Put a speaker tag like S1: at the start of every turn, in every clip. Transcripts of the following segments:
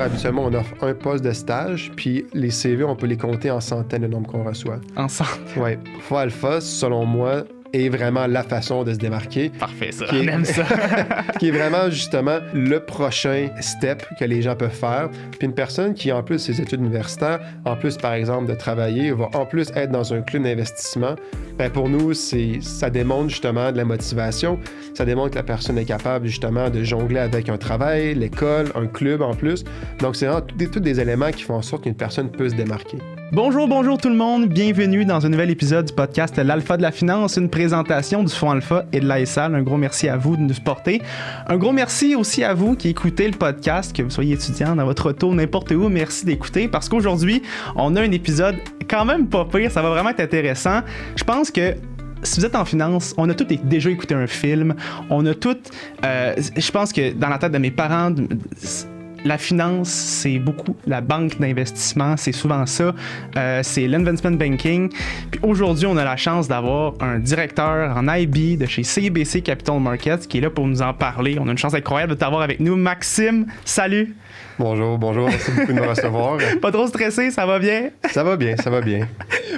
S1: Habituellement, on offre un poste de stage, puis les CV, on peut les compter en centaines, le nombre qu'on reçoit.
S2: Ensemble.
S1: Oui. Fois Alpha, selon moi, est vraiment la façon de se démarquer.
S2: Parfait, ça. On aime ça.
S1: Qui est vraiment, justement, le prochain step que les gens peuvent faire. Puis une personne qui, en plus de ses études universitaires, en plus, par exemple, de travailler, va en plus être dans un club d'investissement, ben pour nous, ça démontre justement de la motivation. Ça démontre que la personne est capable, justement, de jongler avec un travail, l'école, un club en plus. Donc, c'est vraiment tous des éléments qui font en sorte qu'une personne peut se démarquer.
S2: Bonjour tout le monde. Bienvenue dans un nouvel épisode du podcast L'Alpha de la Finance, une présentation du Fonds Alpha et de l'ASAL. Un gros merci à vous de nous supporter. Un gros merci aussi à vous qui écoutez le podcast, que vous soyez étudiant dans votre auto, n'importe où. Merci d'écouter parce qu'aujourd'hui, on a un épisode quand même pas pire. Ça va vraiment être intéressant. Je pense que si vous êtes en finance, on a tous déjà écouté un film. On a tous... je pense que dans la tête de mes parents... La finance, c'est beaucoup la banque d'investissement, c'est souvent ça, c'est l'investment banking. Puis aujourd'hui, on a la chance d'avoir un directeur en IB de chez CIBC Capital Markets qui est là pour nous en parler. On a une chance incroyable de t'avoir avec nous. Maxime, salut!
S1: Bonjour, merci beaucoup de me recevoir.
S2: Pas trop stressé, ça va bien?
S1: Ça va bien.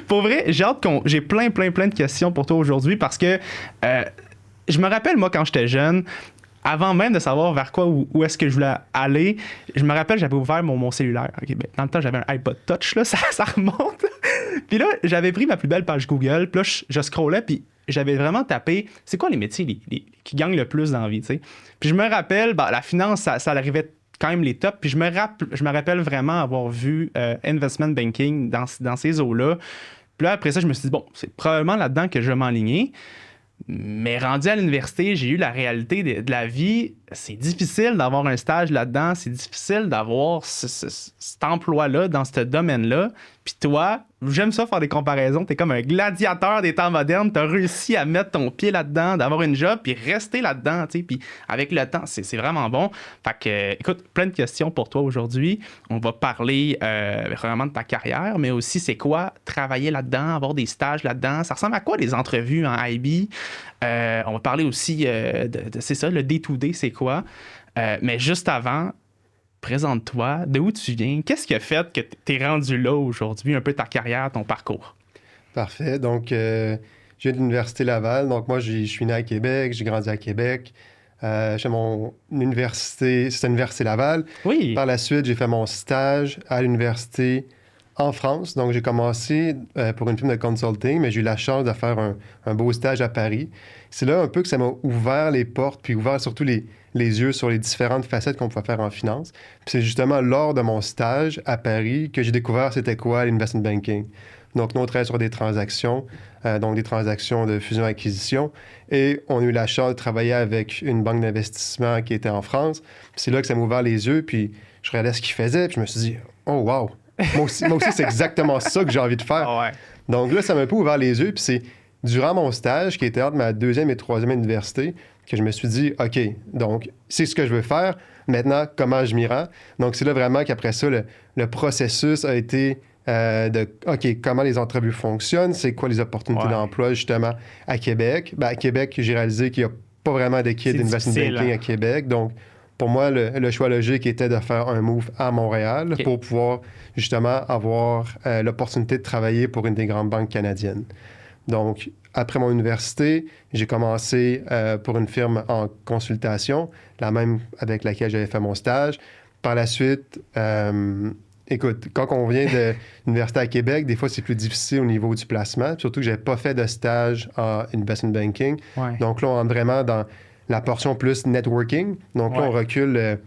S2: Pour vrai, j'ai plein de questions pour toi aujourd'hui parce que je me rappelle, moi, quand j'étais jeune, avant même de savoir vers quoi où est-ce que je voulais aller, je me rappelle, j'avais ouvert mon cellulaire. Okay, ben, dans le temps, j'avais un iPod Touch, là, ça remonte. Puis là, j'avais pris ma plus belle page Google, puis là, je scrollais, puis j'avais vraiment tapé, c'est quoi les métiers qui gagnent le plus dans la vie, tu sais? Puis je me rappelle, la finance, ça arrivait quand même les tops, puis je me rappelle vraiment avoir vu investment banking dans ces eaux-là. Puis là, après ça, je me suis dit, bon, c'est probablement là-dedans que je vais m'enligner. Mais rendu à l'université, j'ai eu la réalité de la vie. C'est difficile d'avoir un stage là-dedans. C'est difficile d'avoir cet emploi-là dans ce domaine-là. Puis toi, j'aime ça faire des comparaisons. T'es comme un gladiateur des temps modernes. T'as réussi à mettre ton pied là-dedans, d'avoir une job, puis rester là-dedans. Tu sais. Puis avec le temps, c'est vraiment bon. Fait que, écoute, plein de questions pour toi aujourd'hui. On va parler vraiment de ta carrière, mais aussi c'est quoi travailler là-dedans, avoir des stages là-dedans. Ça ressemble à quoi les entrevues en IB? On va parler aussi c'est ça, le day-to-day, c'est quoi? Mais juste avant, présente-toi, de où tu viens, qu'est-ce qui a fait que tu es rendu là aujourd'hui, un peu ta carrière, ton parcours?
S1: Parfait. Donc, je viens de l'Université Laval. Donc, moi, je suis né à Québec, j'ai grandi à Québec. J'ai fait mon université, c'était l'Université Laval.
S2: Oui.
S1: Par la suite, j'ai fait mon stage à l'université en France. Donc, j'ai commencé pour une firme de consulting, mais j'ai eu la chance de faire un beau stage à Paris. C'est là un peu que ça m'a ouvert les portes, puis ouvert surtout les yeux sur les différentes facettes qu'on pouvait faire en finance. Puis c'est justement lors de mon stage à Paris que j'ai découvert c'était quoi l'investment banking. Donc, nous, on travaille sur des transactions, donc des transactions de fusion-acquisition. Et on a eu la chance de travailler avec une banque d'investissement qui était en France. Puis c'est là que ça m'a ouvert les yeux, puis je regardais ce qu'ils faisaient, puis je me suis dit « Oh, wow! » Moi aussi, c'est exactement ça que j'ai envie de faire.
S2: Oh ouais.
S1: Donc là, ça m'a un peu ouvert les yeux, puis c'est durant mon stage, qui était entre ma deuxième et troisième université, que je me suis dit, OK, donc c'est ce que je veux faire. Maintenant, comment je m'y rends? Donc, c'est là vraiment qu'après ça, le processus a été OK, comment les entrevues fonctionnent? C'est quoi les opportunités d'emploi, justement, à Québec? À Québec, j'ai réalisé qu'il n'y a pas vraiment d'équipe d'investment banking à Québec. Donc, pour moi, le choix logique était de faire un move à Montréal pour pouvoir, justement, avoir l'opportunité de travailler pour une des grandes banques canadiennes. Donc, après mon université, j'ai commencé pour une firme en consultation, la même avec laquelle j'avais fait mon stage. Par la suite, écoute, quand on vient de l'université à Québec, des fois, c'est plus difficile au niveau du placement, surtout que je n'avais pas fait de stage en investment banking. Ouais. Donc là, on rentre vraiment dans la portion plus networking. Donc là, on recule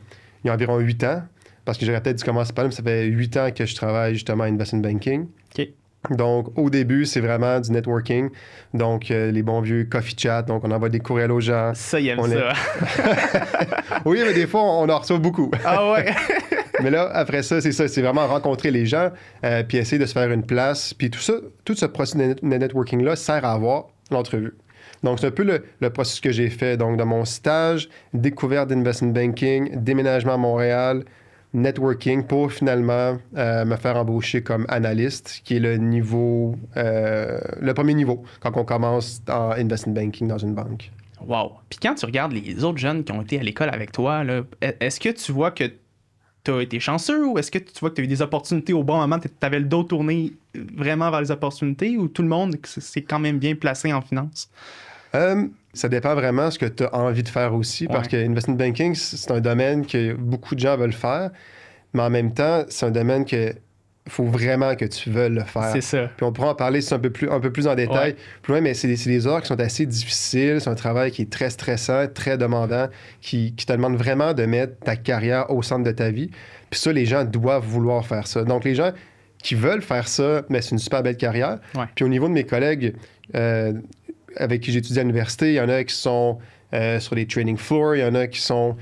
S1: il y a environ 8 ans, parce que j'aurais peut-être dû commencer par là, mais ça fait 8 ans que je travaille justement en investment banking.
S2: OK.
S1: Donc, au début, c'est vraiment du networking. Donc, les bons vieux coffee chat. Donc, on envoie des courriels aux gens.
S2: Ça, il aime ça.
S1: Oui, mais des fois, on en reçoit beaucoup.
S2: Ah ouais?
S1: Mais là, après ça, c'est ça. C'est vraiment rencontrer les gens, puis essayer de se faire une place. Puis tout ce processus de networking-là sert à avoir l'entrevue. Donc, c'est un peu le processus que j'ai fait. Donc, dans mon stage, découverte d'investment banking, déménagement à Montréal, networking pour finalement me faire embaucher comme analyste, qui est le premier niveau quand on commence en investment banking dans une banque.
S2: Wow! Puis quand tu regardes les autres jeunes qui ont été à l'école avec toi, là, est-ce que tu vois que tu as été chanceux ou est-ce que tu vois que tu as eu des opportunités au bon moment, tu avais le dos tourné vraiment vers les opportunités ou tout le monde s'est quand même bien placé en finance?
S1: Ça dépend vraiment de ce que tu as envie de faire aussi, parce que investment banking, c'est un domaine que beaucoup de gens veulent faire, mais en même temps, c'est un domaine que faut vraiment que tu veuilles le faire.
S2: C'est ça.
S1: Puis on pourra en parler un peu plus en détail. Plus loin, mais c'est des heures qui sont assez difficiles. C'est un travail qui est très stressant, très demandant, qui te demande vraiment de mettre ta carrière au centre de ta vie. Puis ça, les gens doivent vouloir faire ça. Donc, les gens qui veulent faire ça, mais c'est une super belle carrière.
S2: Ouais.
S1: Puis au niveau de mes collègues avec qui j'étudie à l'université, il y en a qui sont sur les training floors, il y en a qui sont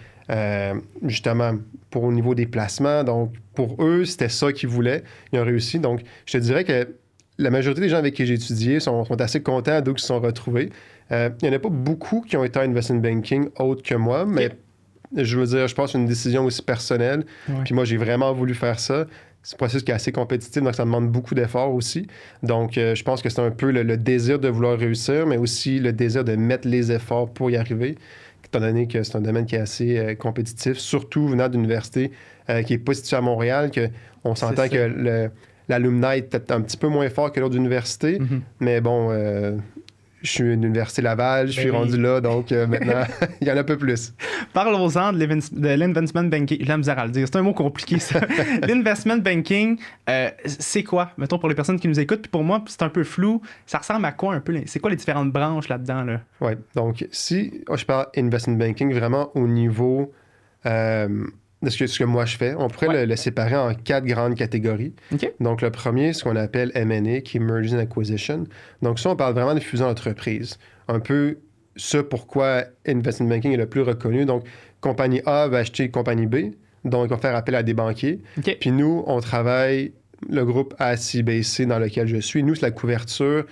S1: justement au niveau des placements. Donc, pour eux, c'était ça qu'ils voulaient. Ils ont réussi. Donc, je te dirais que la majorité des gens avec qui j'ai étudié sont assez contents d'où ils se sont retrouvés. Il n'y en a pas beaucoup qui ont été en investment banking autres que moi, mais je veux dire, je pense que c'est une décision aussi personnelle. Puis moi, j'ai vraiment voulu faire ça. C'est un processus qui est assez compétitif, donc ça demande beaucoup d'efforts aussi. Donc, je pense que c'est un peu le désir de vouloir réussir, mais aussi le désir de mettre les efforts pour y arriver, étant donné que c'est un domaine qui est assez compétitif, surtout venant d'université qui n'est pas située à Montréal, qu'on s'entend que l'alumni est peut-être un petit peu moins fort que l'autre université, mais bon, je suis à l'Université Laval, je suis rendu là, donc maintenant, il y en a un peu plus.
S2: Parlons-en de l'investment banking. J'ai la misère à le dire, c'est un mot compliqué, ça. L'investment banking, c'est quoi? Mettons, pour les personnes qui nous écoutent, puis pour moi, c'est un peu flou. Ça ressemble à quoi un peu? C'est quoi les différentes branches là-dedans? Là?
S1: Oui, donc si je parle investment banking vraiment au niveau de ce que moi je fais, on pourrait le séparer en 4 grandes catégories.
S2: Okay.
S1: Donc, le premier, c'est ce qu'on appelle M&A, qui est Mergers and Acquisition. Donc, ça, on parle vraiment de fusion d'entreprise. Un peu ce pourquoi investment banking est le plus reconnu. Donc, compagnie A va acheter compagnie B, donc on va faire appel à des banquiers.
S2: Okay.
S1: Puis nous, on travaille le groupe ACBC dans lequel je suis. Nous, c'est la couverture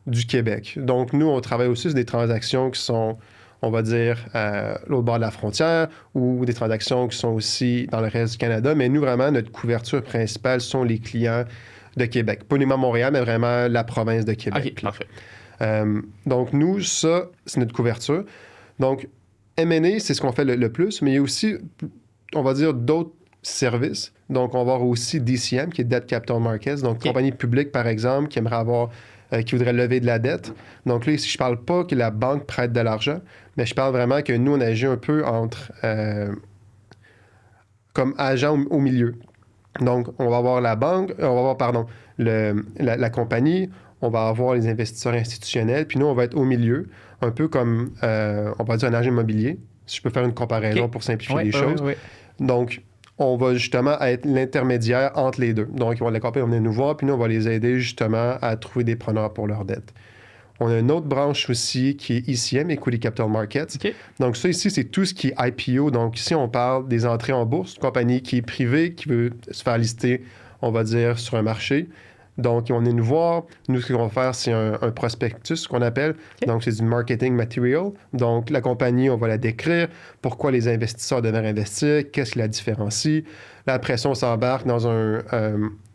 S1: du Québec. Donc, nous, on travaille aussi sur des transactions qui sont, on va dire, l'autre bord de la frontière ou des transactions qui sont aussi dans le reste du Canada. Mais nous, vraiment, notre couverture principale sont les clients de Québec. Pas uniquement Montréal, mais vraiment la province de Québec.
S2: OK, parfait.
S1: Donc, nous, ça, c'est notre couverture. Donc, M&A, c'est ce qu'on fait le plus, mais il y a aussi, on va dire, d'autres services. Donc, on va avoir aussi DCM, qui est Debt Capital Markets. Donc, compagnie publique, par exemple, qui aimerait avoir qui voudrait lever de la dette. Donc là, ici, je ne parle pas que la banque prête de l'argent, mais je parle vraiment que nous, on agit un peu entre comme agent au milieu. Donc, on va avoir la banque, on va avoir, pardon, la compagnie, on va avoir les investisseurs institutionnels, puis nous, on va être au milieu, un peu comme, on va dire, un agent immobilier, si je peux faire une comparaison pour simplifier les choses. Donc, on va justement être l'intermédiaire entre les deux. Donc, la compagnie va venir nous voir, puis nous, on va les aider justement à trouver des preneurs pour leurs dettes. On a une autre branche aussi qui est ECM, Equity Capital Markets.
S2: Okay.
S1: Donc, ça ici, c'est tout ce qui est IPO. Donc, ici, on parle des entrées en bourse, une compagnie qui est privée, qui veut se faire lister, on va dire, sur un marché. Donc, on est nous voir. Nous, ce qu'on va faire, c'est un prospectus, qu'on appelle. Okay. Donc, c'est du marketing material. Donc, la compagnie, on va la décrire. Pourquoi les investisseurs devraient investir? Qu'est-ce qui la différencie? Là, après ça, on s'embarque dans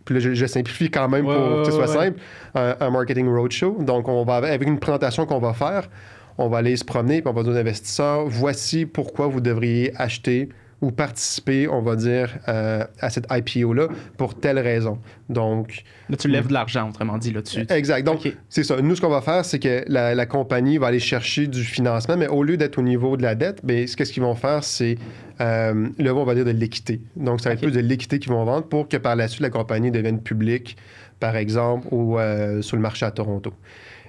S1: puis là, je simplifie quand même pour que ce soit simple. Un marketing roadshow. Donc, on va, avec une présentation qu'on va faire, on va aller se promener, puis on va dire aux investisseurs, voici pourquoi vous devriez acheter ou participer, on va dire, à cette IPO-là pour telle raison. Donc,
S2: là, tu lèves de l'argent, autrement dit, là-dessus.
S1: Exact. Donc, c'est ça. Nous, ce qu'on va faire, c'est que la compagnie va aller chercher du financement, mais au lieu d'être au niveau de la dette, bien, qu'est-ce qu'ils vont faire, c'est là, on va dire de l'équité. Donc, ça va être plus de l'équité qu'ils vont vendre pour que par la suite, la compagnie devienne publique, par exemple, ou sur le marché à Toronto.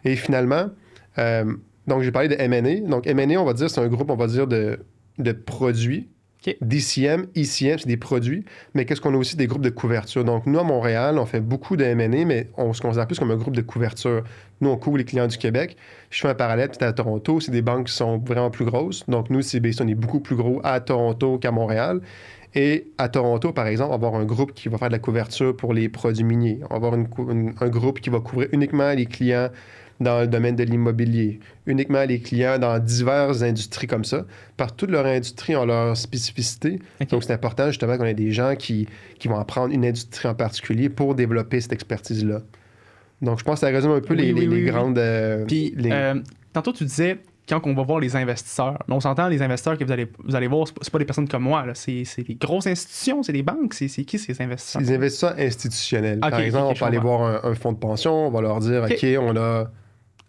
S1: Et finalement, donc, j'ai parlé de M&A. Donc, M&A, on va dire, c'est un groupe, on va dire, de produits.
S2: Okay.
S1: DCM, ECM, c'est des produits, mais qu'est-ce qu'on a aussi des groupes de couverture. Donc, nous, à Montréal, on fait beaucoup de M&A, mais on se considère plus comme un groupe de couverture. Nous, on couvre les clients du Québec. Je fais un parallèle, peut-être à Toronto, c'est des banques qui sont vraiment plus grosses. Donc, nous, CBC, on est beaucoup plus gros à Toronto qu'à Montréal. Et à Toronto, par exemple, on va avoir un groupe qui va faire de la couverture pour les produits miniers. On va avoir un groupe qui va couvrir uniquement les clients dans le domaine de l'immobilier, uniquement les clients dans diverses industries comme ça. Par toute leur industrie ont leur spécificité. Okay. Donc, c'est important justement qu'on ait des gens qui vont apprendre une industrie en particulier pour développer cette expertise-là. Donc, je pense que ça résume un peu les grandes...
S2: Puis, tantôt, tu disais quand on va voir les investisseurs. On s'entend, les investisseurs que vous allez voir, c'est pas des personnes comme moi, là. C'est des grosses institutions, c'est des banques. C'est qui ces investisseurs?
S1: C'est des investisseurs institutionnels.
S2: Ok,
S1: Par exemple,
S2: ok,
S1: on peut aller voir un fonds de pension, on va leur dire,
S2: Ok.
S1: OK, on a,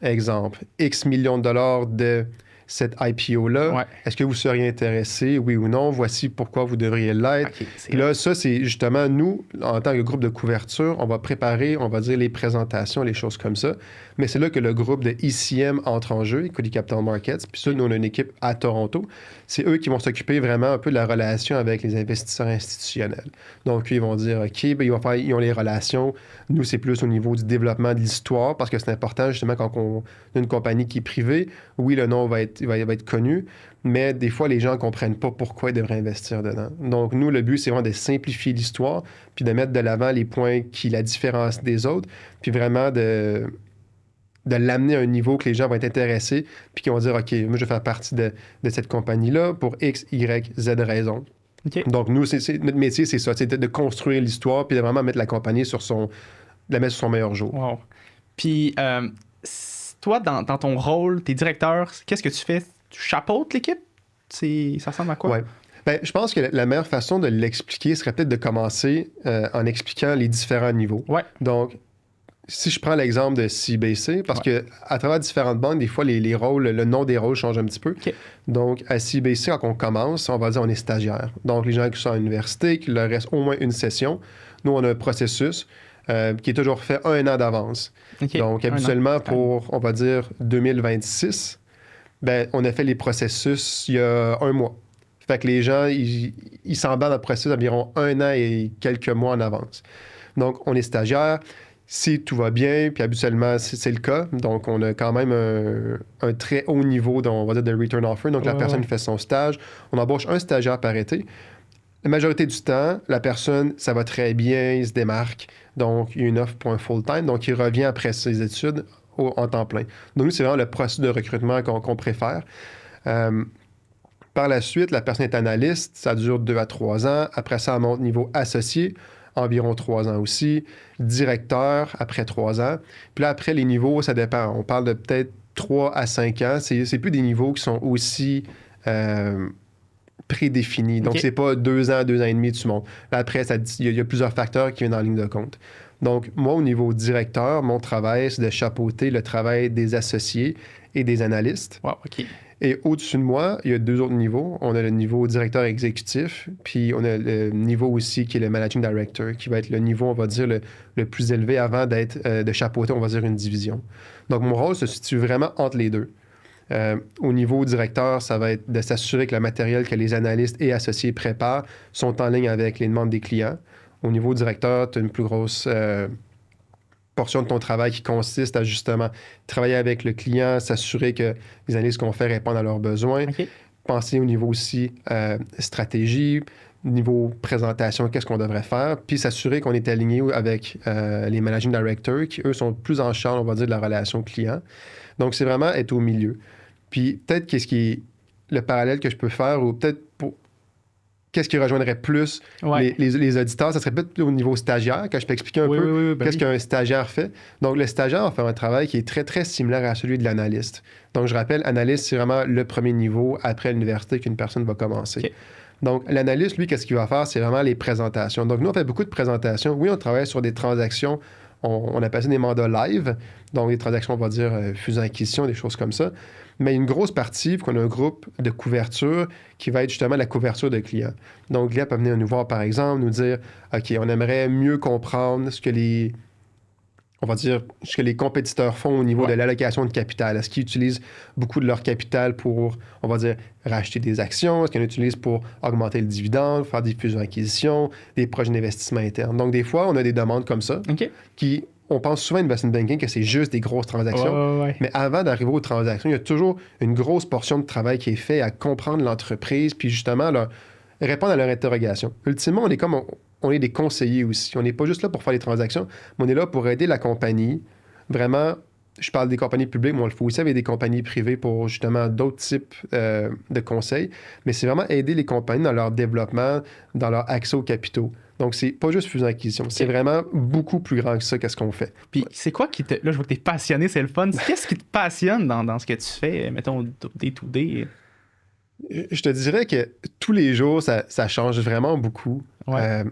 S1: exemple, X millions de dollars de cette IPO-là.
S2: Ouais.
S1: Est-ce que vous seriez intéressé, oui ou non? Voici pourquoi vous devriez l'être.
S2: Ok, c'est
S1: Puis là, ça, c'est justement nous, en tant que groupe de couverture, on va préparer, on va dire, les présentations, les choses comme ça. Mais c'est là que le groupe de ECM entre en jeu, Equity Capital Markets. Puis ça, nous, on a une équipe à Toronto. C'est eux qui vont s'occuper vraiment un peu de la relation avec les investisseurs institutionnels. Donc, eux, ils vont dire, OK, ben, ils ont les relations. Nous, c'est plus au niveau du développement de l'histoire, parce que c'est important, justement, quand on a une compagnie qui est privée, oui, le nom va être connu, mais des fois, les gens ne comprennent pas pourquoi ils devraient investir dedans. Donc, nous, le but, c'est vraiment de simplifier l'histoire, puis de mettre de l'avant les points qui la différencient des autres, puis vraiment de l'amener à un niveau que les gens vont être intéressés, puis qui vont dire, OK, moi, je vais faire partie de cette compagnie-là pour X, Y, Z raisons.
S2: OK.
S1: Donc, nous, notre métier, c'est ça, c'est de construire l'histoire, puis de vraiment mettre la compagnie de la mettre sur son meilleur jour.
S2: Wow. Puis, toi, dans ton rôle, t'es directeur, qu'est-ce que tu fais? Tu chapeautes l'équipe? Ça ressemble à quoi?
S1: Ouais. Ben, je pense que la meilleure façon de l'expliquer serait peut-être de commencer en expliquant les différents niveaux.
S2: Ouais.
S1: Donc, si je prends l'exemple de CBC, parce que à travers différentes banques, des fois, les rôles, le nom des rôles change un petit peu.
S2: OK.
S1: Donc, à CBC, quand on commence, on va dire on est stagiaire. Donc, les gens qui sont à l'université, qu'il leur reste au moins une session. Nous, on a un processus qui est toujours fait 1 an d'avance.
S2: OK.
S1: Donc, habituellement, pour, on va dire, 2026, ben, on a fait les processus il y a 1 mois. Fait que les gens, ils s'embarquent dans le processus environ 1 an et quelques mois en avance. Donc, on est stagiaire. Si tout va bien, puis habituellement, c'est le cas, donc on a quand même un très haut niveau, on va dire, de return offer. Donc, la personne fait son stage. On embauche un stagiaire par été. La majorité du temps, la personne, ça va très bien, il se démarque. Donc, il y a une offre pour un full-time. Donc, il revient après ses études en temps plein. Donc, nous, c'est vraiment le processus de recrutement qu'on préfère. Par la suite, la personne est analyste. Ça dure 2 à 3 ans. Après ça, elle monte niveau associé, environ 3 ans aussi. Directeur, après 3 ans. Puis là, après, les niveaux, ça dépend. On parle de peut-être 3 à 5 ans. C'est plus des niveaux qui sont aussi prédéfinis. Donc, c'est pas 2 ans, 2 ans et demi, tu montes. Là, après, il y a plusieurs facteurs qui viennent en ligne de compte. Donc, moi, au niveau directeur, mon travail, c'est de chapeauter le travail des associés et des analystes.
S2: Wow, OK.
S1: Et au-dessus de moi, il y a 2 autres niveaux. On a le niveau directeur exécutif, puis on a le niveau aussi qui est le managing director, qui va être le niveau, on va dire, le plus élevé avant de chapeauter, on va dire, une division. Donc, mon rôle se situe vraiment entre les deux. Au niveau directeur, ça va être de s'assurer que le matériel que les analystes et associés préparent sont en ligne avec les demandes des clients. Au niveau directeur, tu as une plus grosse portion de ton travail qui consiste à justement travailler avec le client, s'assurer que les analyses qu'on fait répondent à leurs besoins.
S2: OK.
S1: Penser au niveau aussi stratégie, niveau présentation, qu'est-ce qu'on devrait faire, puis s'assurer qu'on est aligné avec les managing directors qui, eux, sont plus en charge, on va dire, de la relation client. Donc, c'est vraiment être au milieu. Puis peut-être qu'est-ce qui est le parallèle que je peux faire, ou peut-être qu'est-ce qui rejoindrait plus les auditeurs, ça serait peut-être au niveau stagiaire, que je peux expliquer un peu qu'est-ce qu'un stagiaire fait. Donc, le stagiaire va faire un travail qui est très, très similaire à celui de l'analyste. Donc, je rappelle, analyste, c'est vraiment le premier niveau après l'université qu'une personne va commencer.
S2: Okay.
S1: Donc, l'analyste, lui, qu'est-ce qu'il va faire? C'est vraiment les présentations. Donc, nous, on fait beaucoup de présentations. Oui, on travaille sur des transactions. On appelle ça des mandats live. Donc, des transactions, on va dire, fusion-acquisition, des choses comme ça. Mais une grosse partie, qu'on a un groupe de couverture qui va être justement la couverture de clients. Donc, le client peut venir nous voir, par exemple, nous dire, OK, on aimerait mieux comprendre ce que les compétiteurs font au niveau de l'allocation de capital. Est-ce qu'ils utilisent beaucoup de leur capital pour, on va dire, racheter des actions? Est-ce qu'ils l'utilisent pour augmenter le dividende, faire des fusions-acquisitions, des projets d'investissement interne? Donc, des fois, on a des demandes comme ça qui... On pense souvent à investment banking que c'est juste des grosses transactions. Mais avant d'arriver aux transactions, il y a toujours une grosse portion de travail qui est fait à comprendre l'entreprise puis justement répondre à leur interrogation. Ultimement, on est des conseillers aussi. On n'est pas juste là pour faire les transactions, mais on est là pour aider la compagnie vraiment je parle des compagnies publiques, mais on le fait aussi avec des compagnies privées pour justement d'autres types de conseils. Mais c'est vraiment aider les compagnies dans leur développement, dans leur accès aux capitaux. Donc, c'est pas juste fusion-acquisition. C'est vraiment beaucoup plus grand que ça, qu'est-ce qu'on fait.
S2: Puis, c'est quoi qui te. Là, je vois que t'es passionné, c'est le fun. Qu'est-ce qui te passionne dans ce que tu fais, mettons, day-to-day?
S1: Je te dirais que tous les jours, ça change vraiment beaucoup.
S2: Ouais.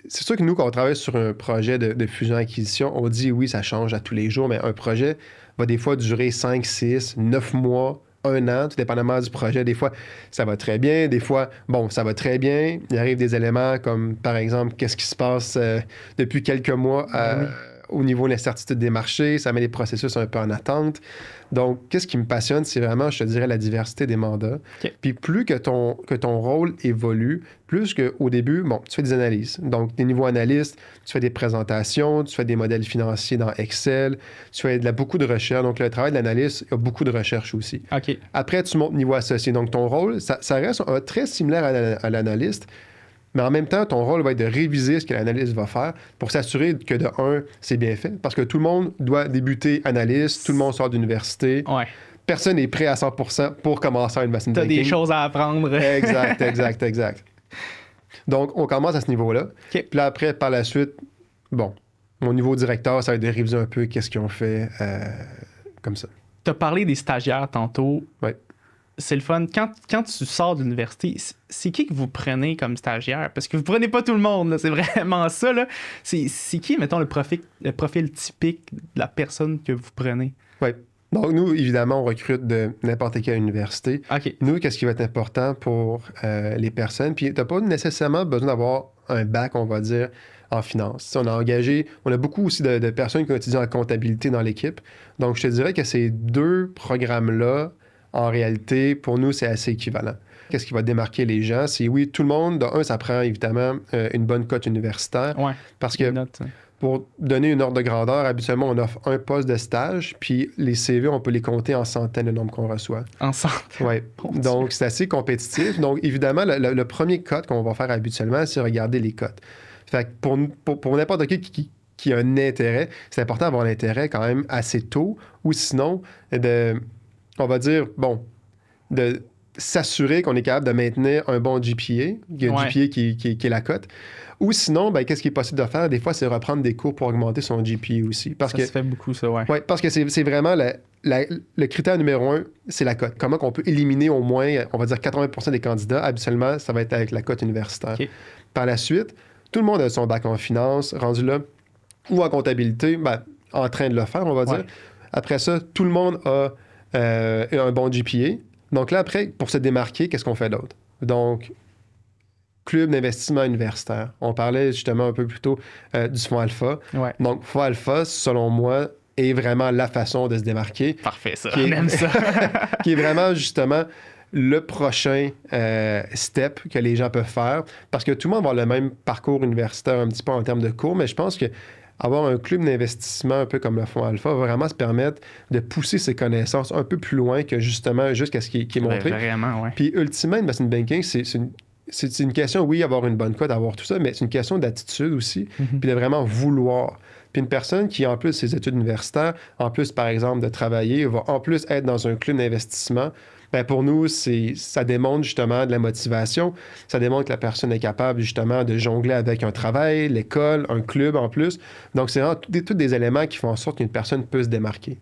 S1: C'est sûr que nous, quand on travaille sur un projet de fusion-acquisition, on dit oui, ça change à tous les jours, mais un projet va des fois durer 5, 6, 9 mois, 1 an, tout dépendamment du projet. Des fois, ça va très bien. Des fois, bon, ça va très bien. Il arrive des éléments comme, par exemple, qu'est-ce qui se passe depuis quelques mois au niveau de l'incertitude des marchés. Ça met les processus un peu en attente. Donc, qu'est-ce qui me passionne, c'est vraiment, je te dirais, la diversité des mandats.
S2: Okay.
S1: Puis plus que ton rôle évolue, plus qu'au début, bon, tu fais des analyses. Donc, des niveaux analystes, tu fais des présentations, tu fais des modèles financiers dans Excel, tu fais beaucoup de recherche. Donc, le travail de l'analyste, il y a beaucoup de recherche aussi.
S2: OK.
S1: Après, tu montes niveau associé. Donc, ton rôle, ça reste très similaire à l'analyste, mais en même temps, ton rôle va être de réviser ce que l'analyste va faire pour s'assurer que, de un, c'est bien fait. Parce que tout le monde doit débuter analyste, tout le monde sort d'université.
S2: Ouais.
S1: Personne n'est prêt à 100% pour commencer à investment banking.
S2: T'as des choses à apprendre.
S1: Exact. Donc, on commence à ce niveau-là.
S2: Okay.
S1: Puis là, après, par la suite, bon, mon niveau directeur, ça va être de réviser un peu qu'est-ce qu'ils ont fait comme ça.
S2: T'as parlé des stagiaires tantôt.
S1: Oui.
S2: C'est le fun. Quand tu sors de l'université, c'est qui que vous prenez comme stagiaire? Parce que vous prenez pas tout le monde, là. C'est vraiment ça. Là. C'est qui, mettons, le profil typique de la personne que vous prenez?
S1: Oui. Donc, nous, évidemment, on recrute de n'importe quelle université.
S2: OK.
S1: Nous, qu'est-ce qui va être important pour les personnes? Puis, tu n'as pas nécessairement besoin d'avoir un bac, on va dire, en finance. On a beaucoup aussi de personnes qui ont étudié en comptabilité dans l'équipe. Donc, je te dirais que ces deux programmes-là, en réalité, pour nous, c'est assez équivalent. Qu'est-ce qui va démarquer les gens? C'est oui, tout le monde, de un, ça prend évidemment une bonne cote universitaire.
S2: Ouais.
S1: Parce que pour donner une ordre de grandeur, habituellement, on offre un poste de stage, puis les CV, on peut les compter en centaines le nombre qu'on reçoit.
S2: En centaines?
S1: Oui. Donc, c'est assez compétitif. Donc, évidemment, le premier cote qu'on va faire habituellement, c'est regarder les cotes. Fait que pour n'importe qui a un intérêt, c'est important d'avoir l'intérêt quand même assez tôt, ou sinon, on va dire, bon, de s'assurer qu'on est capable de maintenir un bon GPA, GPA qui est la cote. Ou sinon, ben, qu'est-ce qui est possible de faire? Des fois, c'est reprendre des cours pour augmenter son GPA aussi.
S2: Ça se fait beaucoup, ça, ouais.
S1: Oui, parce que c'est vraiment le critère numéro 1, c'est la cote. Comment on peut éliminer au moins, on va dire 80% des candidats? Habituellement, ça va être avec la cote universitaire.
S2: Okay.
S1: Par la suite, tout le monde a son bac en finance, rendu là, ou en comptabilité, ben, en train de le faire, on va dire. Après ça, tout le monde a un bon GPA. Donc là, après, pour se démarquer, qu'est-ce qu'on fait d'autre? Donc, club d'investissement universitaire. On parlait justement un peu plus tôt du fonds alpha.
S2: Ouais.
S1: Donc, fonds alpha, selon moi, est vraiment la façon de se démarquer.
S2: Parfait, ça. On aime ça.
S1: Qui est vraiment, justement, le prochain step que les gens peuvent faire. Parce que tout le monde va avoir le même parcours universitaire un petit peu en termes de cours, mais je pense que avoir un club d'investissement un peu comme le fonds alpha va vraiment se permettre de pousser ses connaissances un peu plus loin que justement jusqu'à ce qui est montré.
S2: Vraiment, ouais.
S1: Puis ultimement, investment banking, c'est une question, oui, avoir une bonne cote, avoir tout ça, mais c'est une question d'attitude aussi, puis de vraiment vouloir. Puis une personne qui, en plus de ses études universitaires, en plus, par exemple, de travailler, va en plus être dans un club d'investissement, bien, pour nous, ça démontre justement de la motivation. Ça démontre que la personne est capable justement de jongler avec un travail, l'école, un club en plus. Donc, c'est vraiment tous des éléments qui font en sorte qu'une personne peut se démarquer.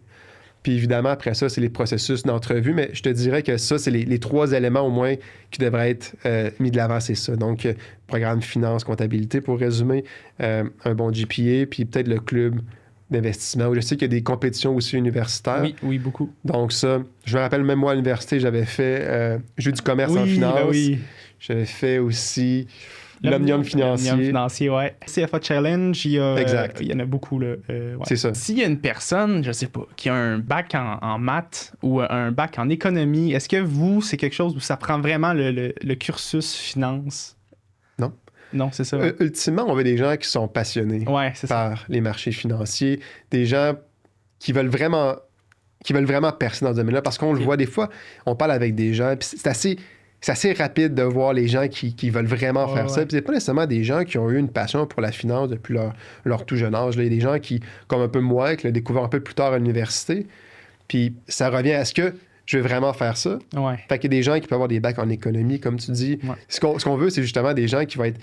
S1: Puis évidemment, après ça, c'est les processus d'entrevue, mais je te dirais que ça, c'est les 3 éléments au moins qui devraient être mis de l'avant, c'est ça. Donc, programme finance, comptabilité, pour résumer, un bon GPA, puis peut-être le club d'investissement. Je sais qu'il y a des compétitions aussi universitaires.
S2: Oui, beaucoup.
S1: Donc ça, je me rappelle même moi à l'université, j'avais fait j'ai eu du commerce en finance.
S2: Ben oui.
S1: J'avais fait aussi l'Omnium financier.
S2: L'Omnium financier, ouais. CFA Challenge, il y en a beaucoup. Là, ouais.
S1: C'est ça.
S2: S'il y a une personne, je sais pas, qui a un bac en maths ou un bac en économie, est-ce que c'est quelque chose où ça prend vraiment le cursus finance?
S1: Non.
S2: Non, c'est ça.
S1: Ultimement, on veut des gens qui sont passionnés par les marchés financiers, des gens qui veulent vraiment percer dans ce domaine-là, parce qu'on le voit des fois, on parle avec des gens, puis c'est assez c'est assez rapide de voir les gens qui veulent vraiment faire ça.
S2: Ouais.
S1: Puis c'est pas nécessairement des gens qui ont eu une passion pour la finance depuis leur tout jeune âge. Là. Il y a des gens qui, comme un peu moi, qui l'ont découvert un peu plus tard à l'université. Puis ça revient à ce que je veux vraiment faire ça.
S2: Ouais.
S1: Fait qu'il y a des gens qui peuvent avoir des bacs en économie, comme tu dis.
S2: Ouais.
S1: Ce qu'on veut, c'est justement des gens qui vont être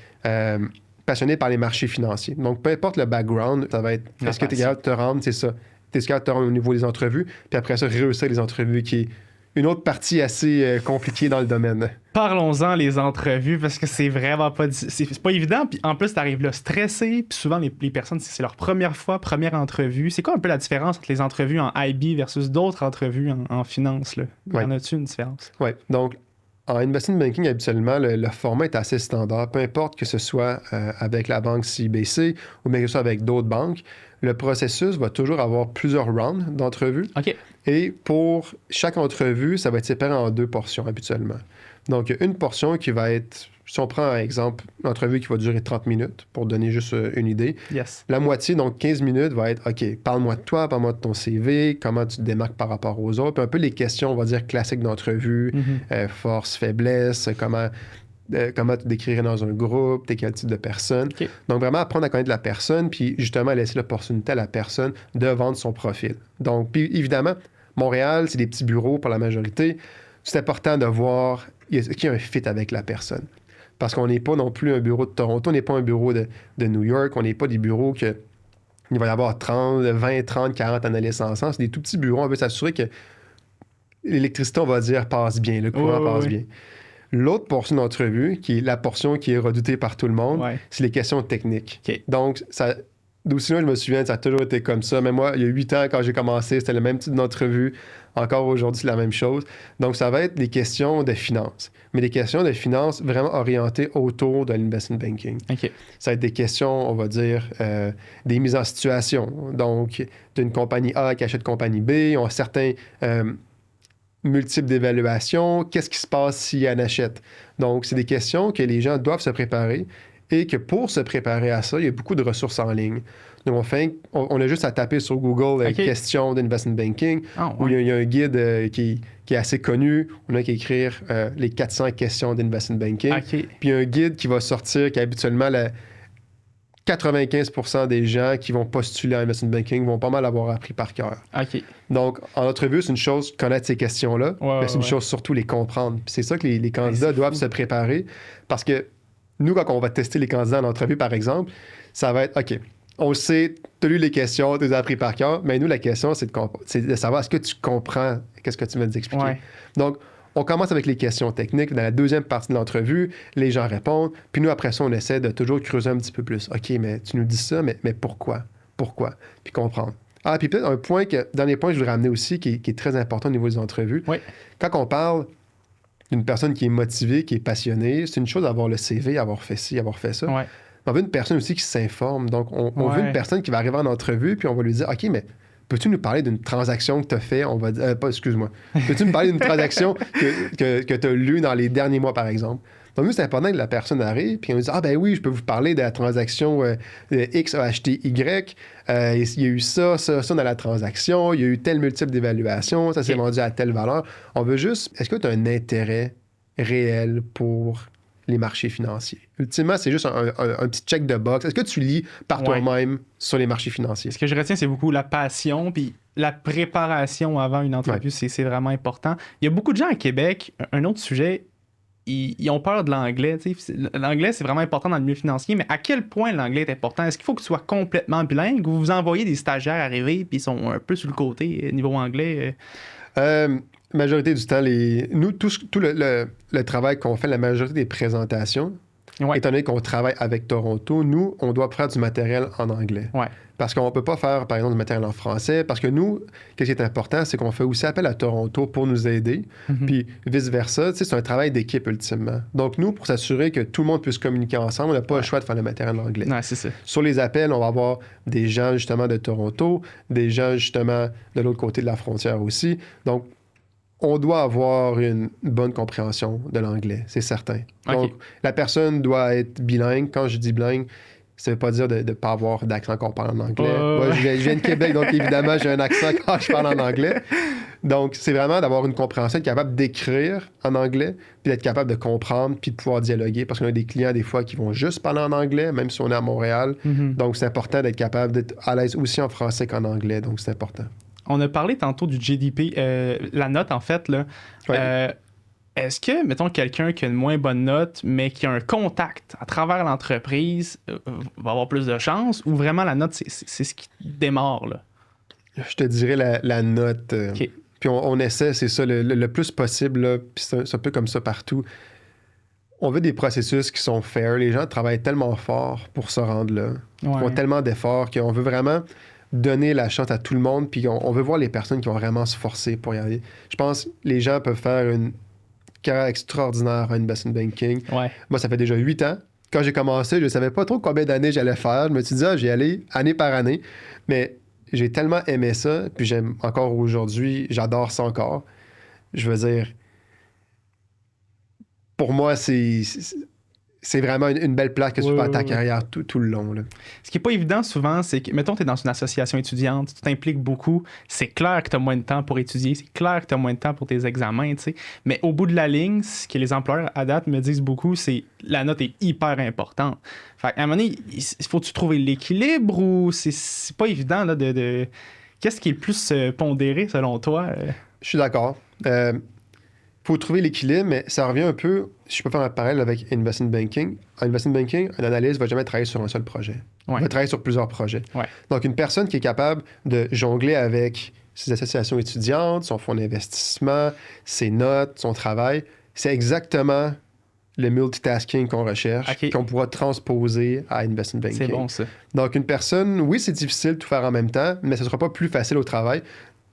S1: passionnés par les marchés financiers. Donc, peu importe le background, ça va être est-ce que tu es capable de te rendre, c'est ça. Tu es capable de te rendre au niveau des entrevues, puis après ça, réussir les entrevues, qui est une autre partie assez compliquée dans le domaine.
S2: Parlons-en les entrevues parce que c'est vraiment pas c'est pas évident, puis en plus t'arrives là stressé, puis souvent les personnes c'est leur première entrevue. C'est quoi un peu la différence entre les entrevues en IB versus d'autres entrevues en finance là? Y en a-tu une différence?
S1: Oui, donc en investment banking, habituellement, le format est assez standard. Peu importe que ce soit avec la banque CIBC ou bien que ce soit avec d'autres banques, le processus va toujours avoir plusieurs rounds d'entrevues.
S2: OK.
S1: Et pour chaque entrevue, ça va être séparé en 2 portions habituellement. Donc, il y a une portion qui va être, si on prend un exemple, une entrevue qui va durer 30 minutes, pour donner juste une idée.
S2: Yes.
S1: La moitié, donc 15 minutes, va être, OK, parle-moi de toi, parle-moi de ton CV, comment tu te démarques par rapport aux autres. Puis un peu les questions, on va dire, classiques d'entrevue, force, faiblesse, comment tu décrirais dans un groupe, t'es quel type de personne.
S2: Okay.
S1: Donc, vraiment apprendre à connaître la personne, puis justement laisser l'opportunité à la personne de vendre son profil. Donc, puis évidemment, Montréal, c'est des petits bureaux pour la majorité. C'est important de voir qu'il y a un fit avec la personne. Parce qu'on n'est pas non plus un bureau de Toronto, on n'est pas un bureau de New York, on n'est pas des bureaux que il va y avoir 20, 30, 40 analystes ensemble. C'est des tout petits bureaux. On veut s'assurer que l'électricité, on va dire, passe bien, le courant passe bien. L'autre portion d'entrevue, qui est la portion qui est redoutée par tout le monde, c'est les questions techniques.
S2: Okay.
S1: Donc, d'aussi loin je me souviens, ça a toujours été comme ça. Mais moi, il y a 8 ans, quand j'ai commencé, c'était le même type d'entrevue. Encore aujourd'hui, c'est la même chose. Donc, ça va être des questions de finance. Mais des questions de finance vraiment orientées autour de l'investment banking.
S2: Okay.
S1: Ça va être des questions, on va dire, des mises en situation. Donc, d'une compagnie A qui achète compagnie B, on a certains multiples d'évaluations. Qu'est-ce qui se passe si elle achète? Donc, c'est des questions que les gens doivent se préparer et que pour se préparer à ça, il y a beaucoup de ressources en ligne. Donc, on a juste à taper sur Google questions d'investment banking, où il y a un guide qui est assez connu. On a qu'à écrire les 400 questions d'investment banking. Puis il y a un guide qui va sortir qui habituellement 95% des gens qui vont postuler en investment banking vont pas mal avoir appris par cœur. Donc, en entrevue, c'est une chose connaître ces questions-là, mais c'est une chose surtout les comprendre. Puis c'est ça que les candidats doivent se préparer, parce que nous, quand on va tester les candidats en entrevue, par exemple, ça va être, OK, on le sait, tu as lu les questions, tu les as appris par cœur, mais nous, la question, c'est de savoir est-ce que tu comprends qu'est-ce que tu veux nous expliquer. Donc, on commence avec les questions techniques. Dans la deuxième partie de l'entrevue, les gens répondent. Puis nous, après ça, on essaie de toujours creuser un petit peu plus. OK, mais tu nous dis ça, mais pourquoi? Pourquoi? Puis comprendre. Ah, puis peut-être un point, dernier point que je voudrais ramener aussi, qui est très important au niveau des entrevues. Quand on parle d'une personne qui est motivée, qui est passionnée, c'est une chose d'avoir le CV, avoir fait ci, avoir fait ça. On veut une personne aussi qui s'informe. Donc, on veut une personne qui va arriver en entrevue, puis on va lui dire, OK, mais peux-tu nous parler d'une transaction que tu as fait? On va dire, excuse-moi. Peux-tu nous parler d'une transaction que tu as lue dans les derniers mois, par exemple? Donc, nous, c'est important que la personne arrive, puis on dit, ah ben oui, je peux vous parler de la transaction X a acheté Y. Il y a eu ça dans la transaction. Il y a eu tel multiple d'évaluation. Ça s'est vendu à telle valeur. On veut juste, est-ce que tu as un intérêt réel pour les marchés financiers? Ultimement, c'est juste un petit check de box. Est-ce que tu lis par toi-même sur les marchés financiers?
S2: Ce que je retiens, c'est beaucoup la passion, puis la préparation avant une entrevue, c'est vraiment important. Il y a beaucoup de gens à Québec, un autre sujet, ils ont peur de l'anglais. L'anglais, c'est vraiment important dans le milieu financier, mais à quel point l'anglais est important? Est-ce qu'il faut que tu sois complètement bilingue ou vous envoyez des stagiaires arriver puis ils sont un peu sur le côté niveau anglais?
S1: Majorité du temps, nous, tout le travail qu'on fait, la majorité des présentations, étant donné qu'on travaille avec Toronto, nous, on doit faire du matériel en anglais. Parce qu'on ne peut pas faire, par exemple, du matériel en français. Parce que nous, ce qui est important, c'est qu'on fait aussi appel à Toronto pour nous aider. Puis vice-versa, c'est un travail d'équipe, ultimement. Donc, nous, pour s'assurer que tout le monde puisse communiquer ensemble, on n'a pas le choix de faire le matériel en anglais.
S2: C'est ça.
S1: Sur les appels, on va avoir des gens, justement, de Toronto, des gens, justement, de l'autre côté de la frontière aussi. Donc, on doit avoir une bonne compréhension de l'anglais, c'est certain. Donc, la personne doit être bilingue. Quand je dis bilingue, ça ne veut pas dire de ne pas avoir d'accent quand on parle en anglais. Moi, je viens de Québec, donc évidemment, j'ai un accent quand je parle en anglais. Donc, c'est vraiment d'avoir une compréhension, être capable d'écrire en anglais, puis d'être capable de comprendre, puis de pouvoir dialoguer. Parce qu'on a des clients, des fois, qui vont juste parler en anglais, même si on est à Montréal. Donc, c'est important d'être capable d'être à l'aise aussi en français qu'en anglais. Donc, c'est important.
S2: On a parlé tantôt du GDP, la note, en fait, là.
S1: Ouais.
S2: Est-ce que, mettons, quelqu'un qui a une moins bonne note, mais qui a un contact à travers l'entreprise, va avoir plus de chance, ou vraiment la note, c'est ce qui démarre, là?
S1: Je te dirais la note.
S2: OK.
S1: Puis on essaie, c'est ça, le plus possible, là, puis c'est un peu comme ça partout. On veut des processus qui sont fair. Les gens travaillent tellement fort pour se rendre là. Ils font tellement d'efforts qu'on veut vraiment donner la chance à tout le monde, puis on veut voir les personnes qui vont vraiment se forcer pour y aller. Je pense que les gens peuvent faire une carrière extraordinaire en investment banking.
S2: Ouais.
S1: Moi, ça fait déjà 8 ans. Quand j'ai commencé, je ne savais pas trop combien d'années j'allais faire. Je me suis dit, j'y allais année par année. Mais j'ai tellement aimé ça, puis j'aime encore aujourd'hui, j'adore ça encore. Je veux dire, pour moi, c'est vraiment une belle place que tu fais à ta carrière tout le long. Là.
S2: Ce qui n'est pas évident souvent, c'est que, mettons, tu es dans une association étudiante, tu t'impliques beaucoup, c'est clair que tu as moins de temps pour étudier, c'est clair que tu as moins de temps pour tes examens, tu sais. Mais au bout de la ligne, ce que les employeurs à date me disent beaucoup, c'est la note est hyper importante. Fait qu'à un moment donné, il faut-tu trouver l'équilibre ou c'est pas évident là, de... Qu'est-ce qui est le plus pondéré selon toi?
S1: Je suis d'accord. Faut trouver l'équilibre, mais ça revient un peu, si je peux faire un parallèle avec investment banking. En investment banking, un analyste ne va jamais travailler sur un seul projet.
S2: Ouais.
S1: Il va travailler sur plusieurs projets.
S2: Ouais.
S1: Donc, une personne qui est capable de jongler avec ses associations étudiantes, son fonds d'investissement, ses notes, son travail, c'est exactement le multitasking qu'on recherche, qu'on pourra transposer à investment banking.
S2: C'est bon, ça.
S1: Donc, une personne, oui, c'est difficile de tout faire en même temps, mais ce ne sera pas plus facile au travail.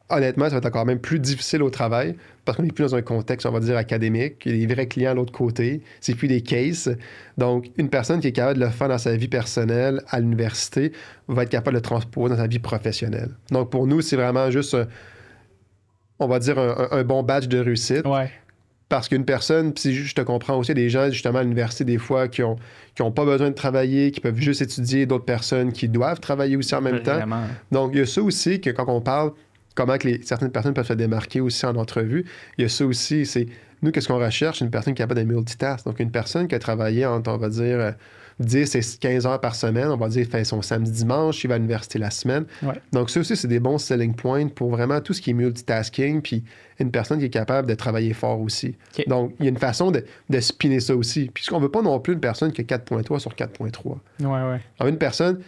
S1: Honnêtement, ça va être encore même plus difficile au travail parce qu'on n'est plus dans un contexte, on va dire, académique. Il y a des vrais clients à l'autre côté. C'est plus des cases. Donc, une personne qui est capable de le faire dans sa vie personnelle à l'université va être capable de le transposer dans sa vie professionnelle. Donc, pour nous, c'est vraiment juste, on va dire, un bon badge de réussite.
S2: Ouais.
S1: Parce qu'une personne, puis je te comprends aussi, des gens, justement, à l'université, des fois, qui ont pas besoin de travailler, qui peuvent juste étudier, d'autres personnes qui doivent travailler aussi en même temps. Donc, il y a ça aussi que quand on parle comment que certaines personnes peuvent se démarquer aussi en entrevue. Il y a ça aussi, c'est nous, qu'est-ce qu'on recherche? Une personne qui est capable de multitask. Donc, une personne qui a travaillé entre, on va dire, 10 et 15 heures par semaine, on va dire, fait son samedi-dimanche, il va à l'université la semaine.
S2: Ouais.
S1: Donc, ça aussi, c'est des bons selling points pour vraiment tout ce qui est multitasking, puis une personne qui est capable de travailler fort aussi.
S2: Okay.
S1: Donc, il y a une façon de spinner ça aussi. Puisqu'on ne veut pas non plus une personne qui a 4.3 sur 4.3.
S2: Ouais.
S1: On veut une personne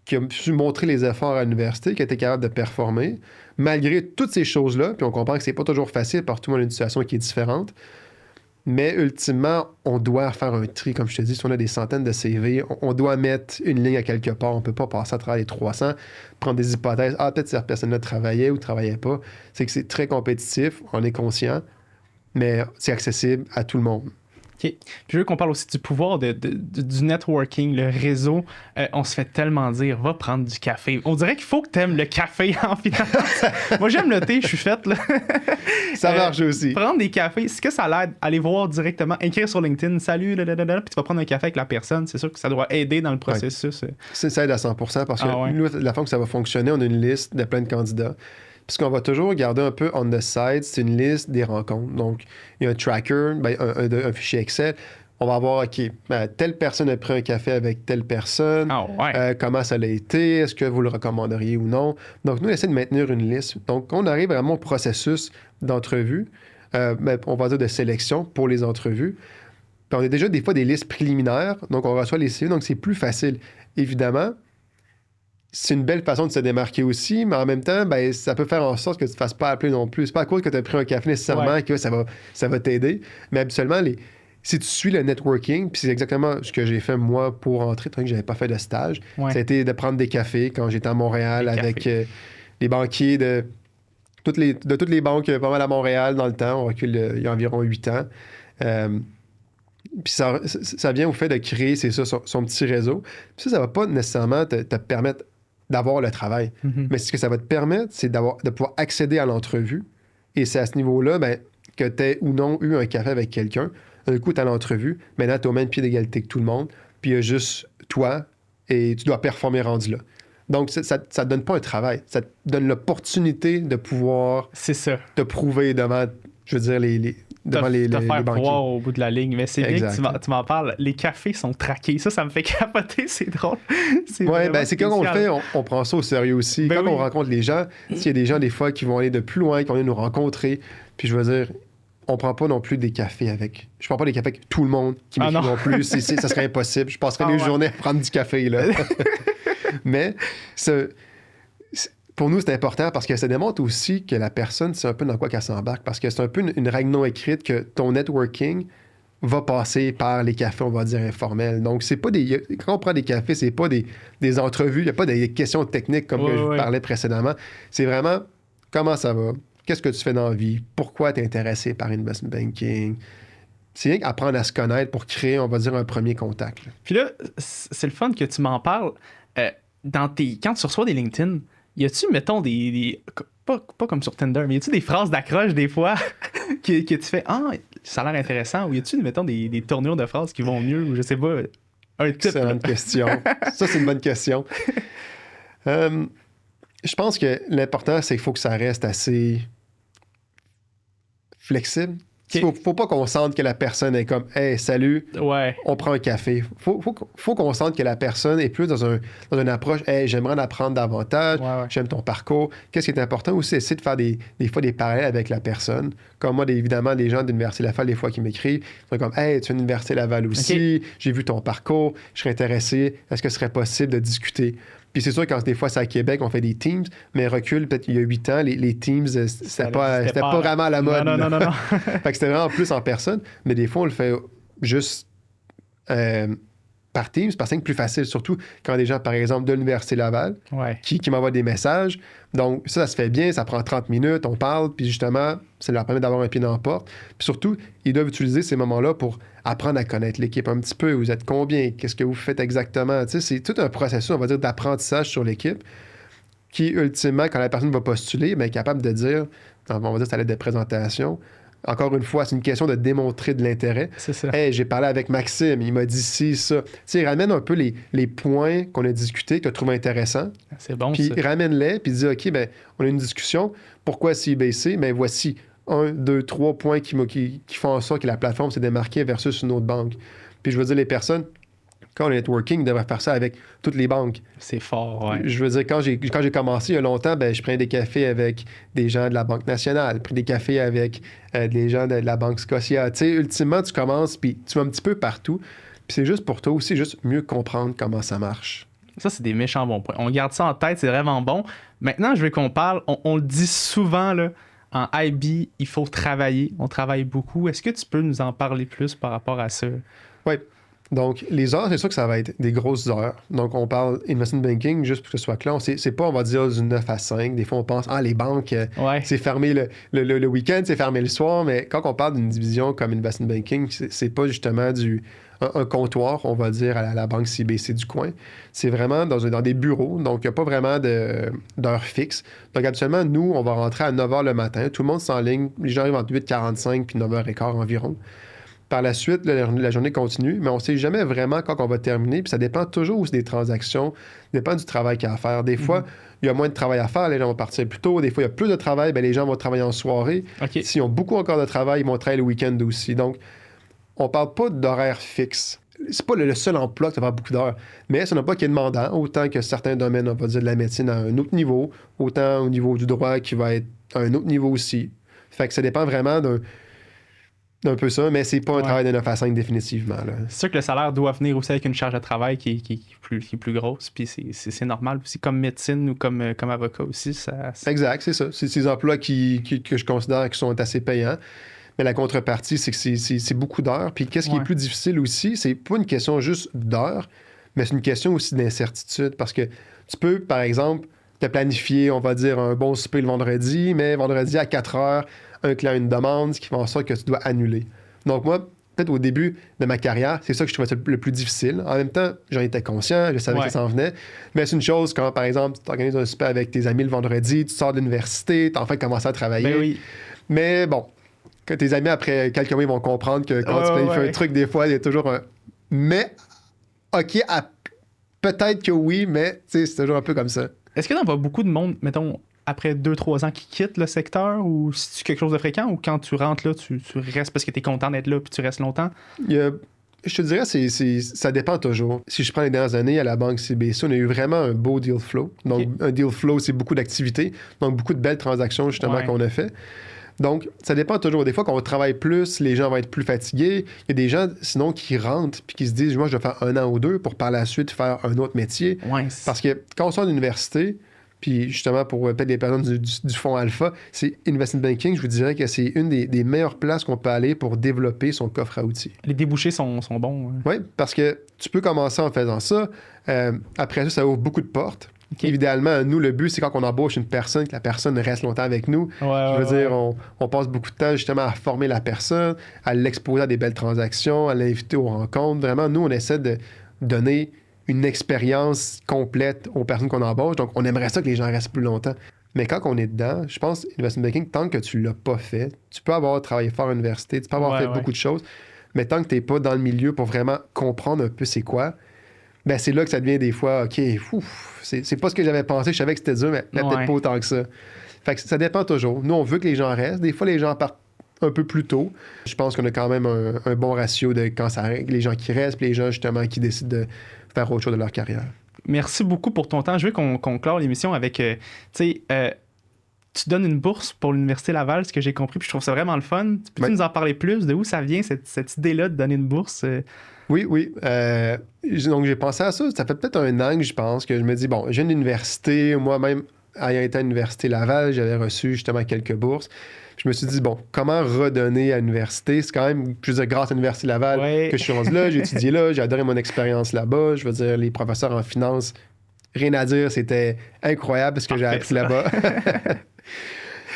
S1: qui a su montrer les efforts à l'université, qui a été capable de performer, malgré toutes ces choses-là, puis on comprend que c'est pas toujours facile, parce que tout le monde a une situation qui est différente, mais ultimement, on doit faire un tri, comme je te dis, si on a des centaines de CV, on doit mettre une ligne à quelque part, on peut pas passer à travers les 300, prendre des hypothèses, peut-être cette personne-là travaillait ou travaillait pas, c'est que c'est très compétitif, on est conscient, mais c'est accessible à tout le monde.
S2: Okay. Puis je veux qu'on parle aussi du pouvoir du networking, le réseau. On se fait tellement dire, va prendre du café. On dirait qu'il faut que tu aimes le café en finance. Moi, j'aime le thé, je suis faite. Là.
S1: Ça marche aussi.
S2: Prendre des cafés, est-ce que ça l'aide? Aller voir directement, écrire sur LinkedIn, salut, puis tu vas prendre un café avec la personne. C'est sûr que ça doit aider dans le processus.
S1: Ouais. Ça aide à 100% parce que nous, la façon que ça va fonctionner, on a une liste de plein de candidats. Puis ce qu'on va toujours garder un peu on the side, c'est une liste des rencontres. Donc, il y a un tracker, un fichier Excel. On va voir, OK, telle personne a pris un café avec telle personne. Comment ça a été? Est-ce que vous le recommanderiez ou non? Donc, nous, on essaie de maintenir une liste. Donc, on arrive vraiment au processus d'entrevue, on va dire de sélection pour les entrevues. Puis on a déjà des fois des listes préliminaires. Donc, on reçoit les CV. Donc, c'est plus facile. Évidemment, c'est une belle façon de se démarquer aussi, mais en même temps, ça peut faire en sorte que tu ne te fasses pas appeler non plus. C'est pas à cause que tu as pris un café nécessairement que ça va t'aider. Mais habituellement, si tu suis le networking, puis c'est exactement ce que j'ai fait moi pour entrer, tant que je n'avais pas fait de stage, ça a été de prendre des cafés quand j'étais à Montréal avec les banquiers de toutes les banques pas mal à Montréal dans le temps. On recule il y a environ 8 ans. Puis ça vient au fait de créer, c'est ça, son petit réseau. Puis ça ne va pas nécessairement te permettre d'avoir le travail. Mm-hmm. Mais ce que ça va te permettre, c'est de pouvoir accéder à l'entrevue. Et c'est à ce niveau-là que tu aies ou non eu un café avec quelqu'un. Un coup, tu as l'entrevue. Maintenant, tu es au même pied d'égalité que tout le monde. Puis il y a juste toi et tu dois performer rendu là. Donc, ça te donne pas un travail. Ça te donne l'opportunité de pouvoir
S2: C'est ça.
S1: te prouver devant, je veux dire, devant les
S2: faire
S1: banquiers.
S2: voir au bout de la ligne. Mais c'est bien
S1: Exact.
S2: que tu m'en parles. Les cafés sont traqués. Ça me fait capoter. C'est drôle. C'est
S1: Oui,
S2: vraiment
S1: ben c'est quand on le
S2: spécial.
S1: fait, on prend ça au sérieux aussi.
S2: Ben
S1: quand
S2: oui.
S1: on rencontre les gens, s'il y a des gens, des fois, qui vont aller de plus loin, qui vont aller nous rencontrer, puis je veux dire, on prend pas non plus des cafés avec... Je prends pas des cafés avec tout le monde qui
S2: Ah
S1: m'écrit
S2: non.
S1: ça serait impossible. Je passerais
S2: Ah
S1: des
S2: ouais.
S1: journées à prendre du café, là. Mais pour nous, c'est important parce que ça démontre aussi que la personne, c'est un peu dans quoi qu'elle s'embarque. Parce que c'est un peu une règle non écrite que ton networking va passer par les cafés, on va dire, informels. Donc, c'est pas quand on prend des cafés, c'est pas des entrevues, il n'y a pas des questions techniques comme que je parlais précédemment. C'est vraiment comment ça va, qu'est-ce que tu fais dans la vie, pourquoi tu es intéressé par investment banking. C'est rien qu'apprendre à se connaître pour créer, on va dire, un premier contact. Là.
S2: Puis là, c'est le fun que tu m'en parles. Quand tu reçois des LinkedIn, y a-tu, mettons, pas comme sur Tinder, mais y a-tu des phrases d'accroche des fois que tu fais ça a l'air intéressant, ou y a-tu, mettons, des tournures de phrases qui vont mieux, ou je sais pas, un type.
S1: Excellente question. Ça, c'est une bonne question. Je pense que l'important, c'est qu'il faut que ça reste assez flexible. Il ne faut pas qu'on sente que la personne est comme « Hey, salut, on prend un café ». Faut qu'on sente que la personne est plus dans une approche « Hey, j'aimerais en apprendre davantage, j'aime ton parcours ». Qu'est-ce qui est important aussi, c'est de faire des fois des parallèles avec la personne. Comme moi, évidemment, des gens d'Université Laval, des fois, qui m'écrivent, ils sont comme « Hey, tu viens d'Université Laval aussi, j'ai vu ton parcours, je serais intéressé, est-ce que ce serait possible de discuter ?» Puis c'est sûr, quand des fois c'est à Québec, on fait des Teams, mais recul, peut-être il y a 8 ans, les Teams, c'était pas vraiment à la mode.
S2: Non.
S1: Fait que c'était vraiment plus en personne, mais des fois, on le fait juste par Teams, parce que c'est plus facile, surtout quand des gens, par exemple, de l'Université Laval, qui m'envoient des messages. Donc, ça se fait bien, ça prend 30 minutes, on parle, puis justement, ça leur permet d'avoir un pied dans la porte. Puis surtout, ils doivent utiliser ces moments-là pour apprendre à connaître l'équipe un petit peu. Vous êtes combien? Qu'est-ce que vous faites exactement? Tu sais, c'est tout un processus, on va dire, d'apprentissage sur l'équipe qui, ultimement, quand la personne va postuler, bien, est capable de dire, on va dire, c'est à l'aide de présentation. Encore une fois, c'est une question de démontrer de l'intérêt.
S2: C'est ça.
S1: Hey, j'ai parlé avec Maxime, il m'a dit ci, ça. Tu sais, il ramène un peu les points qu'on a discutés, que tu trouves intéressants.
S2: C'est bon,
S1: puis
S2: ça.
S1: Puis ramène-les, puis dis, OK, ben on a une discussion. Pourquoi CIBC? Ben voici 1, 2, 3 points qui font en sorte que la plateforme s'est démarquée versus une autre banque. Puis je veux dire, les personnes, quand on est networking, devraient faire ça avec toutes les banques.
S2: C'est fort, ouais.
S1: Je veux dire, quand j'ai commencé il y a longtemps, ben, je prenais des cafés avec des gens de la Banque nationale, pris des cafés avec des gens de la Banque Scotia. Tu sais, ultimement, tu commences, puis tu vas un petit peu partout. Puis c'est juste pour toi aussi, juste mieux comprendre comment ça marche.
S2: Ça, c'est des méchants bons points. On garde ça en tête, c'est vraiment bon. Maintenant, je veux qu'on parle, on le dit souvent, là, en IB, il faut travailler. On travaille beaucoup. Est-ce que tu peux nous en parler plus par rapport à ça?
S1: Oui. Donc, les heures, c'est sûr que ça va être des grosses heures. Donc, on parle investment banking, juste pour que ce soit clair. C'est pas, on va dire, du 9 à 5. Des fois, on pense, les banques, c'est fermé le week-end, c'est fermé le soir. Mais quand on parle d'une division comme investment banking, c'est pas justement un comptoir, on va dire, à la banque CIBC du coin. C'est vraiment dans des bureaux. Donc, il n'y a pas vraiment d'heures fixes. Donc, habituellement, nous, on va rentrer à 9 h le matin. Tout le monde s'enligne. Les gens arrivent entre 8h45 puis 9h15 environ. Par la suite, la journée continue, mais on ne sait jamais vraiment quand on va terminer. Puis ça dépend toujours aussi des transactions, dépend du travail qu'il y a à faire. Des fois, il y a moins de travail à faire, les gens vont partir plus tôt. Des fois, il y a plus de travail, bien, les gens vont travailler en soirée.
S2: Okay.
S1: S'ils ont beaucoup encore de travail, ils vont travailler le week-end aussi. Donc, on ne parle pas d'horaire fixe. C'est pas le seul emploi qui va avoir beaucoup d'heures, mais c'est un emploi qui est demandant, autant que certains domaines, on va dire de la médecine à un autre niveau, autant au niveau du droit qui va être à un autre niveau aussi. Fait que ça dépend vraiment d'un peu ça, mais c'est pas un travail de 9 à 5 définitivement. Là.
S2: C'est sûr que le salaire doit venir aussi avec une charge de travail qui est plus grosse, puis c'est normal aussi, comme médecine ou comme avocat aussi. Ça...
S1: Exact, c'est ça. C'est ces emplois que je considère qui sont assez payants. Mais la contrepartie, c'est que c'est beaucoup d'heures. Puis qu'est-ce qui est plus difficile aussi, c'est pas une question juste d'heures, mais c'est une question aussi d'incertitude. Parce que tu peux, par exemple, te planifier, on va dire, un bon souper le vendredi, mais vendredi à 4 heures, un client a une demande, ce qui fait en sorte que tu dois annuler. Donc moi, peut-être au début de ma carrière, c'est ça que je trouvais le plus difficile. En même temps, j'en étais conscient, je savais que ça s'en venait. Mais c'est une chose quand, par exemple, tu organises un souper avec tes amis le vendredi, tu sors de l'université, tu as enfin commencé à travailler.
S2: Ben oui.
S1: Mais bon, quand tes amis, après quelques mois, ils vont comprendre que quand tu planifies un truc, des fois, il y a toujours un « mais, OK, Peut-être que oui, mais c'est toujours un peu comme ça.
S2: Est-ce que t'en vois beaucoup de monde, mettons, après 2-3 ans qui quittent le secteur, ou c'est quelque chose de fréquent, ou quand tu rentres là, tu restes parce que t'es content d'être là puis tu restes longtemps?
S1: Je te dirais, ça dépend toujours. Si je prends les dernières années à la banque CBC, on a eu vraiment un beau deal flow. Donc, un deal flow, c'est beaucoup d'activités, donc beaucoup de belles transactions justement qu'on a fait. Donc, ça dépend toujours. Des fois, quand on travaille plus, les gens vont être plus fatigués. Il y a des gens, sinon, qui rentrent puis qui se disent, moi, je vais faire 1 an ou 2 pour par la suite faire un autre métier. Parce que quand on sort de l'université, puis justement, pour peut-être les personnes du fonds Alpha, c'est Investment Banking, je vous dirais que c'est une des meilleures places qu'on peut aller pour développer son coffre à outils.
S2: Les débouchés sont bons. Hein.
S1: Oui, parce que tu peux commencer en faisant ça. Après ça ouvre beaucoup de portes. Évidemment, nous, le but, c'est quand on embauche une personne, que la personne reste longtemps avec nous. Je veux dire, on passe beaucoup de temps justement à former la personne, à l'exposer à des belles transactions, à l'inviter aux rencontres. Vraiment, nous, on essaie de donner une expérience complète aux personnes qu'on embauche. Donc, on aimerait ça que les gens restent plus longtemps. Mais quand on est dedans, je pense, Investment Banking, tant que tu ne l'as pas fait, tu peux avoir travaillé fort à l'université, tu peux avoir fait beaucoup de choses, mais tant que tu n'es pas dans le milieu pour vraiment comprendre un peu c'est quoi, ben c'est là que ça devient des fois, OK, c'est pas ce que j'avais pensé, je savais que c'était dur, mais peut-être pas autant que ça. Fait que ça dépend toujours. Nous, on veut que les gens restent. Des fois, les gens partent un peu plus tôt. Je pense qu'on a quand même un bon ratio de quand les gens qui restent et les gens, justement, qui décident de faire autre chose de leur carrière.
S2: Merci beaucoup pour ton temps. Je veux qu'on clore l'émission avec, tu donnes une bourse pour l'Université Laval, ce que j'ai compris, puis je trouve ça vraiment le fun. Peux-tu nous en parler plus? De où ça vient, cette idée-là de donner une bourse?
S1: Oui. Donc, j'ai pensé à ça. Ça fait peut-être 1 an que je pense, que je me dis, bon, j'ai une université, moi-même, ayant été à l'Université Laval, j'avais reçu justement quelques bourses. Je me suis dit, bon, comment redonner à l'université? C'est quand même, je veux dire, grâce à l'Université Laval que je suis rendu là, j'ai étudié là, j'ai adoré mon expérience là-bas. Je veux dire, les professeurs en finance, rien à dire, c'était incroyable ce que j'ai appris là-bas.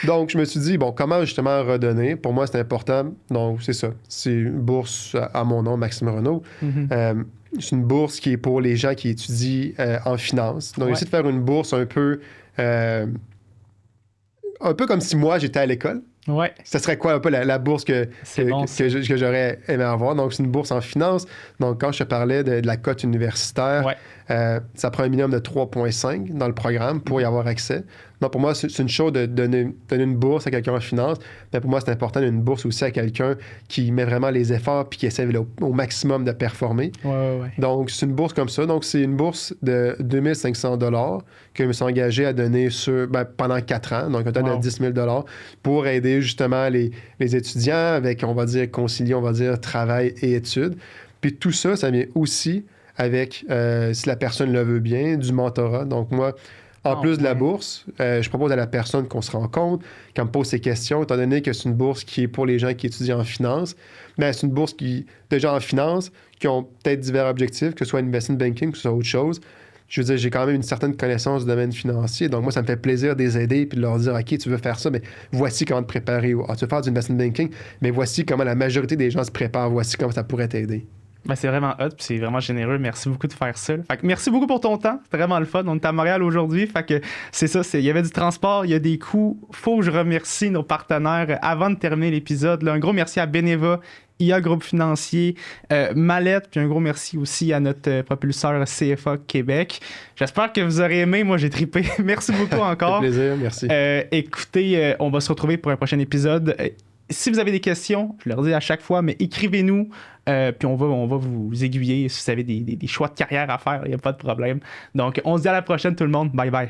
S1: Donc, je me suis dit, bon, comment justement redonner? Pour moi, c'est important. Donc, c'est ça. C'est une bourse à mon nom, Maxime Renaud. C'est une bourse qui est pour les gens qui étudient en finance. Donc, j'essaie de faire une bourse un peu comme si moi, j'étais à l'école. Ça serait quoi un peu la bourse que j'aurais aimé avoir? Donc, c'est une bourse en finance. Donc, quand je te parlais de la cote universitaire, ça prend un minimum de 3,5 dans le programme pour y avoir accès. Donc, pour moi, c'est une chose de donner une bourse à quelqu'un en finance. Mais pour moi, c'est important de donner une bourse aussi à quelqu'un qui met vraiment les efforts puis qui essaie au maximum de performer. Donc, c'est une bourse comme ça. Donc, c'est une bourse de 2 500 $ que je me suis engagé à donner pendant 4 ans. Donc, un total de 10 000 $ pour aider justement les étudiants avec, on va dire, concilier, travail et études. Puis tout ça, ça vient aussi avec, si la personne le veut bien, du mentorat. Donc, moi, en plus de la bourse, je propose à la personne qu'on se rencontre, qu'elle me pose ses questions, étant donné que c'est une bourse qui est pour les gens qui étudient en finance. Mais c'est une bourse de gens en finance qui ont peut-être divers objectifs, que ce soit investment banking, que ce soit autre chose. Je veux dire, j'ai quand même une certaine connaissance du domaine financier. Donc, moi, ça me fait plaisir de les aider puis de leur dire, OK, tu veux faire ça, mais voici comment te préparer. Ou, tu veux faire du investment banking, mais voici comment la majorité des gens se préparent. Voici comment ça pourrait t'aider.
S2: C'est vraiment hot, puis c'est vraiment généreux. Merci beaucoup de faire ça. Fait que merci beaucoup pour ton temps. C'était vraiment le fun. On est à Montréal aujourd'hui. Fait que c'est ça. Il y avait du transport, il y a des coûts. Faut que je remercie nos partenaires avant de terminer l'épisode. Là, un gros merci à Beneva, IA Groupe Financier, Mallette, puis un gros merci aussi à notre propulseur CFA Québec. J'espère que vous aurez aimé. Moi, j'ai trippé. Merci beaucoup encore.
S1: Ça fait plaisir, merci.
S2: Écoutez, on va se retrouver pour un prochain épisode. Si vous avez des questions, je le redis à chaque fois, mais écrivez-nous, puis on va vous aiguiller si vous avez des choix de carrière à faire, il n'y a pas de problème. Donc, on se dit à la prochaine tout le monde. Bye bye.